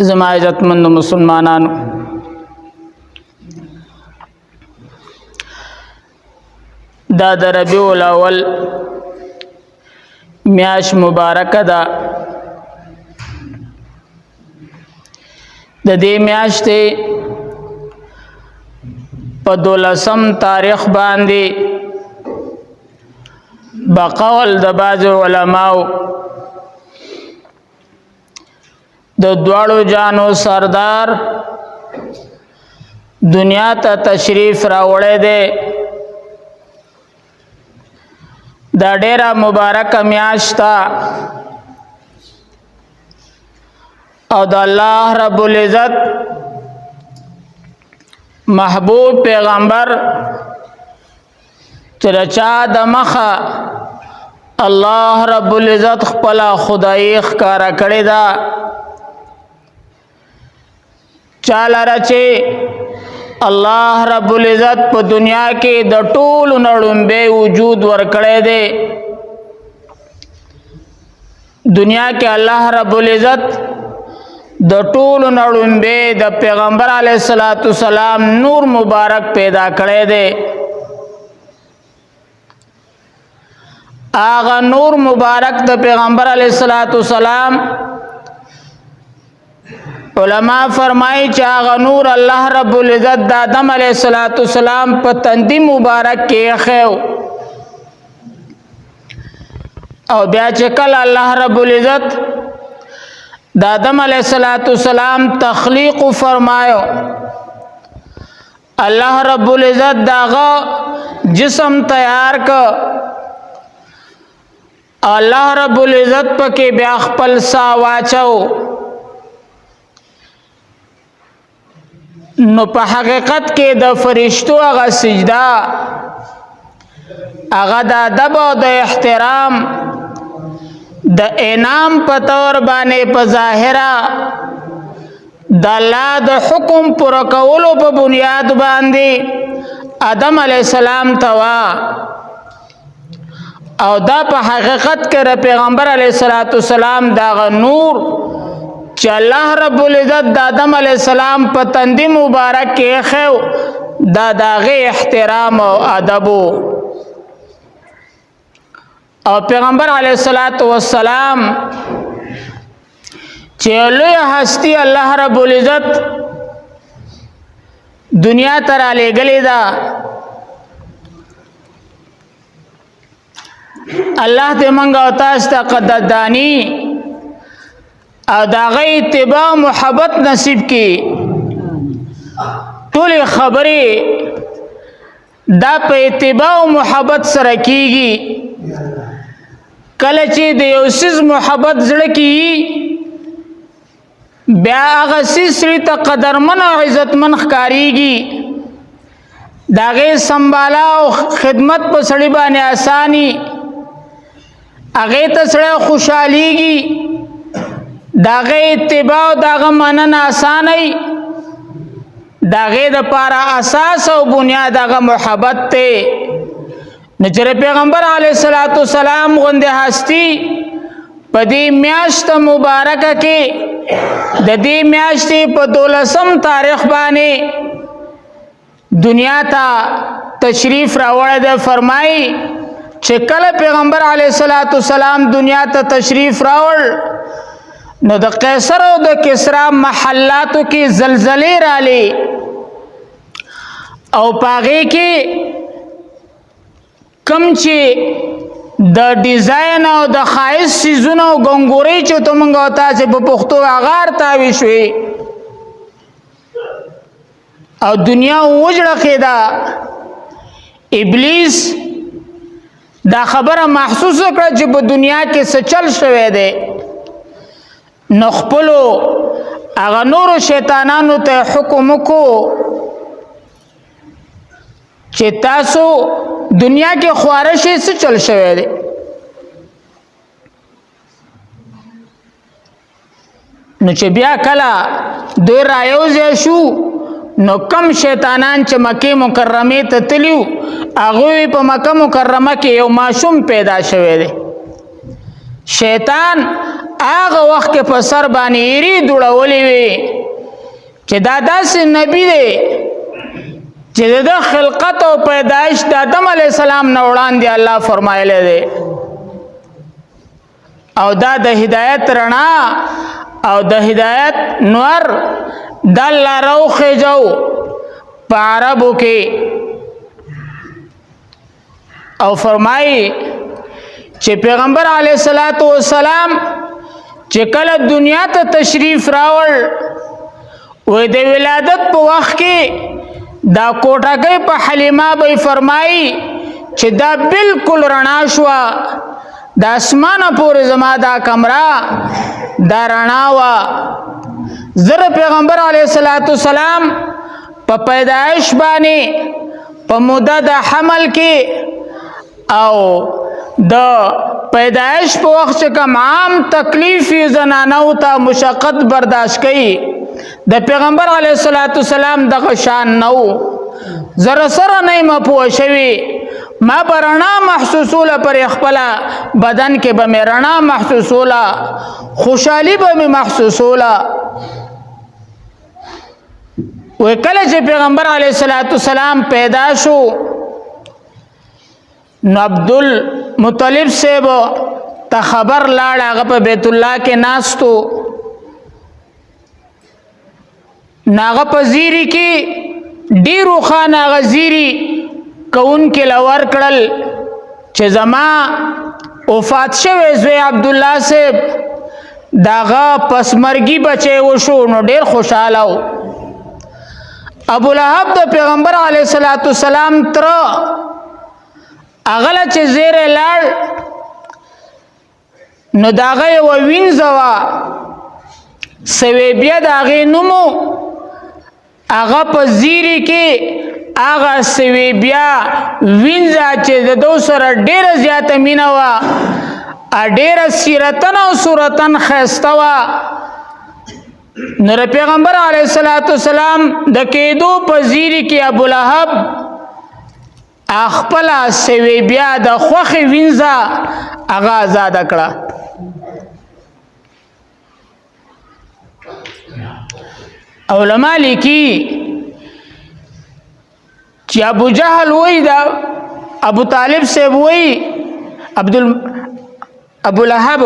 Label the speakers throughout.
Speaker 1: زما عزتمند مسلمانانو، دا د ربیع الاول میاشت مبارکه ده. د دې میاشتې په 12 تاریخ باندې بقول د بعض علماو د دواړو جانو سردار دنیا ته تشریف راوړی دی. دا ډیره مبارکه میاشت ده او د الله رب العزت محبوب پیغمبر چې چا د مخه الله رب العزت خپل خدای ښکارا کړی دا چاله چې الله رب العزت په دنیا کې د ټولو نړمبه وجود ورکړی دی. دنیا کې الله رب العزت د ټولو نړمبه د پیغمبر علیه الصلاۃ والسلام نور مبارک پیدا کړی دی. آغا نور مبارک د پیغمبر علیه الصلاۃ والسلام علماء فرمائی چې آغا نور الله رب العزت د آدم علیه الصلاۃ والسلام په تندي مبارک کې خو او بیا چې کله الله رب العزت د آدم علیه الصلاۃ والسلام تخلیق فرمایو، الله رب العزت داغه جسم تیار ک، الله رب العزت پکې بیا خپل سا واچو. نو په حقیقت کې د فرشتو هغه سجده هغه د ادب او د احترام د انعام په تور باندې په ظاهره د الله د حکم پر کولو په بنیاد باندې آدم علیه السلام توا او دا په حقیقت کې پیغمبر علیه السلام دا نور چې الله رب العزت د آدم علیه السلام په تندي مبارک کې خو دا داغه احترام او ادب او پیغمبر علیه السلام چې لوی هستی الله رب العزت دنیا ته را لېږلې ده. الله دې موږ او تاسو ته قدرداني او د هغه اتباع محبت نصیب کړي. ټولې خبرې دا په اتباع او محبت سره کېږي. کله چې د یو څیز محبت زړه کې بیا هغه څیز سړي ته قدرمن او عزتمن ښکارېږي. د هغې سنباله او خدمت په سړي باندې اساني، هغې ته سړی خوشحالېږي، د هغې اتباع او د هغه مننه اسانه د هغې دپاره اساس او بنیاد هغه محبت دی. نو چې پیغمبر علیه السلام غوندې هستی په دې میاشت مبارکه کې د دې میاشتې په 12 تاریخ باندې دنیا ته تشریف راوړی دی. فرمایي چې کله پیغمبر علیه السلام دنیا ته تشریف راوړ نو د قیصر او د کسرا محلاتو کې زلزلې رالی او پاغې کې کم چې د ډیزاین او د ښایست څیزونه او ګنګورې چې ته موږ او تاسې په پښتو اغار تاوې شوې او دنیا وجړقېده. ابلیس دا خبره محسوسه کړه چې په دنیا کې څه چل شوی دی. نو خپلو هغه نورو شیطانانو ته حکم وکړو چې تاسو دنیا کې خواره شئ، څه چل شوی دی. نو چې بیا کله دوی رایوځای شو نو کم شیطانان چې مکې مکرمې ته تلیو هغوی په مکه مکرمه کې یو ماشوم پیدا شوی دی. شیطان هغه وخت کې په سر باندې ایری دوړولې وي چې دا داسې نبی دی چې د خلقت او پیدایش د آدم علی السلام نه وړاندې الله فرمایلی دی او دا د هدایت رڼا او د هدایت نور د الله راوخېجو په عربو کې او فرمایي چې پیغمبر علیه الصلاۃ والسلام چې کله دنیا ته تشریف راوړ وې د ولادت په وخت کې دا کوټګۍ په حلیمه به فرمایي چې دا بالکل رڼا شوه د اسمانه پورې زما دا کمره دا رڼا وه زه پیغمبر علیه الصلاۃ والسلام په پیدایش باندې په موده د حمل کې او د پیدایش په وخت چې کوم عام تکلیف زنانو ته مشقت برداشت کړي د پیغمبر علیه الصلاۃ والسلام دغه شان نو زره سره نه مپوه شوي ما به رڼا محسوسوله پر خپل بدن کې به مې رڼا محسوسوله خوشحالي به مې محسوسوله وی کله چې پیغمبر علیه الصلاۃ والسلام پیدا شو نو عبدالمطلب صاحب ته خبر لاړ هغه په بیت الله کې ناستو ناغه په زیری کې ډیرو خان هغه زیری کوونکې لور کړل چې زما وفات شوی زوی عبدالله صاحب داغه پسمرګي بچی وشو نو ډیر خوشاله و ابو لهب د پیغمبر علیه الصلاۃ والسلام تر اغله چې زیره لاړ نو داغه یو وینځه وه سویبیه د هغې نومو هغه په زیري کې هغه سویبیه وینځه چې د دو سره ډېره زیاته مینه وه ډېره سیرتن او صورتن ښایسته وه نو د پیغمبر علیه الصلاۃ والسلام د کېدو په زیري کې ابولهب خپله سویبیه د خوښې وینځه هغه ازاده کړه علماء لیکي چې ابو جهل وی دا ابو طالب صاحب وی ابو لهب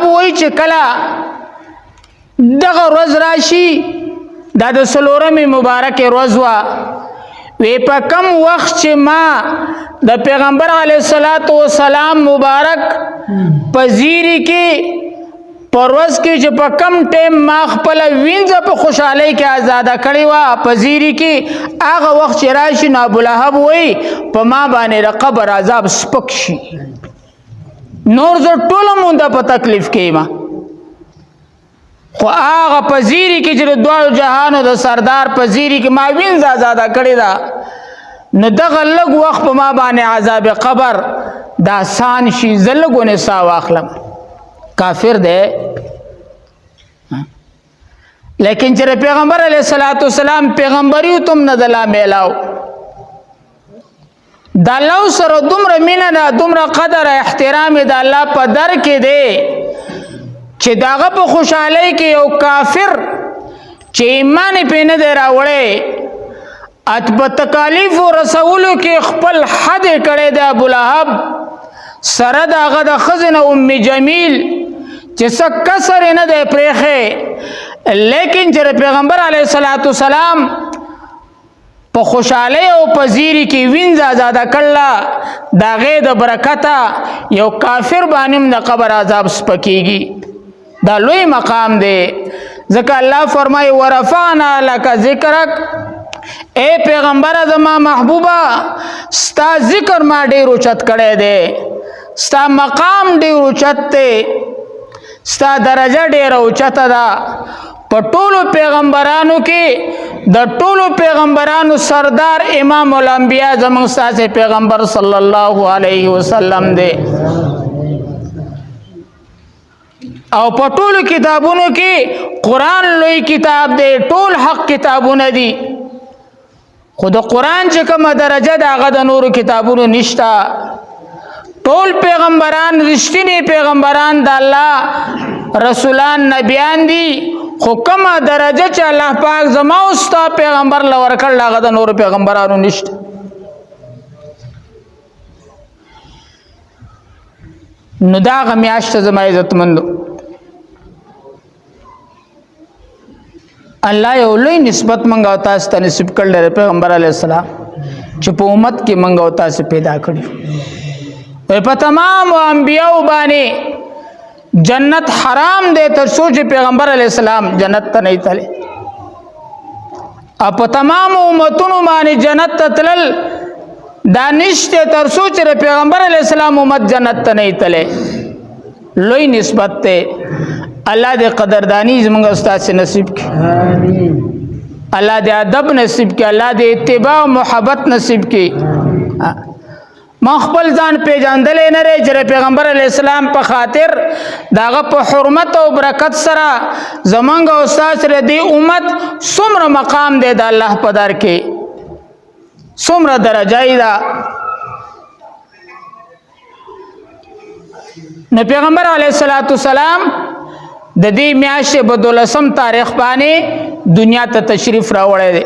Speaker 1: وی چې کله دغه ورځ راشي دا د څلورمې مبارکې ورځ وه وی په کم وخت چې ما د پیغمبر علیه الصلاۃ والسلام مبارک په زیري کې پروز کې چې په کم ټیم ما خپل وینځه په خوشحالۍ کې آزاده کړې وه په زیري کې هغه وخت چې راشي نو ابولهب وی په ما باندې د قبر عذاب سپک شي نور زه ټوله مونده په تکلیف کې یم خو هغه په زیري کې چې د دواړو جهانو د سردار په زیري کې ما وینځه آزاده کړې ده نو دغه لږ وخت په ما باندې عذاب قبر دا آسان شي زه لږونه ساه واخلم کافر دی لیکن چې پیغمبر علیه الصلاۃ والسلام پیغمبري تم نه دلا میلاو د الله سره دومره مینه ده دومره قدر احترام د الله په در کې دی چې داغه په خوشحالۍ کې یو کافر چې ایمان پې نه دی راوړی په تکالیف و رسولو کې خپل حد کړی دی ابولهب سره د هغه د ښځې نه ام جمیل چې څه کسر یې نه دی پرېښی لیکن چې پیغمبر علیه الصلاۃ والسلام په خوشحالۍ او په زیري کې وینځه آزاده کړله د هغې د برکته یو کافر باندې هم د قبر عذاب سپکېږي دا لوی مقام دی ځکه الله فرمایي ورفعنا لک ذکرک اے پیغمبر زما محبوبه ستا ذکر ما ډېر اوچت کړی دی ستا مقام ډېر اوچت دی ستا درجه ډېره اوچته ده په ټولو پیغمبرانو کې د ټولو پیغمبرانو سردار امام الانبیاء زموږ ستاسې پیغمبر صلی الله علیه وسلم دی او په ټولو کتابونو کې قرآن لوی کتاب دی ټول حق کتابونه دي خو د قرآن چې کومه درجه ده هغه د نورو کتابونو نشته ټول پیغمبران رښتینی پیغمبران د الله رسولان نبیان دي، خو کومه درجه چې الله پاک زما او ستا پیغمبر لور کړل هغه د نور پیغمبرانو نشته. نو دا هغه میاشت زما عزتمندو الله یو لوی نسبت منګه او تاسو ته نصیب کړل پیغمبر علی السلام چې په امت کې منګه او تاسو پیدا کړو. په تمام انبیاء باندې جنت حرام دی تر څو چې پیغمبر علی السلام جنت ته نه تللی، او په تمام امتونو باندې جنت ته تلل دا نشته تر څو چې پیغمبر علی السلام امت جنت ته نه تللی. لوی نسبت ته الله دې قدردانی زموږ استاد سے نصیب کړي، آمین. الله دې ادب نصیب کړي، الله دې اتباع او محبت نصیب کړي. ما خپل ځان پیژندلې نه لري چې پیغمبر علی السلام په خاطر داغه په حرمت او برکت سره زمونږ استاد سره دې امت څومره مقام دی د الله په در کې، څومره درجه یې ده. نو پیغمبر علیه السلام د دې میاشتې په 12 تاریخ باندې دنیا ته تشریف راوړی دی.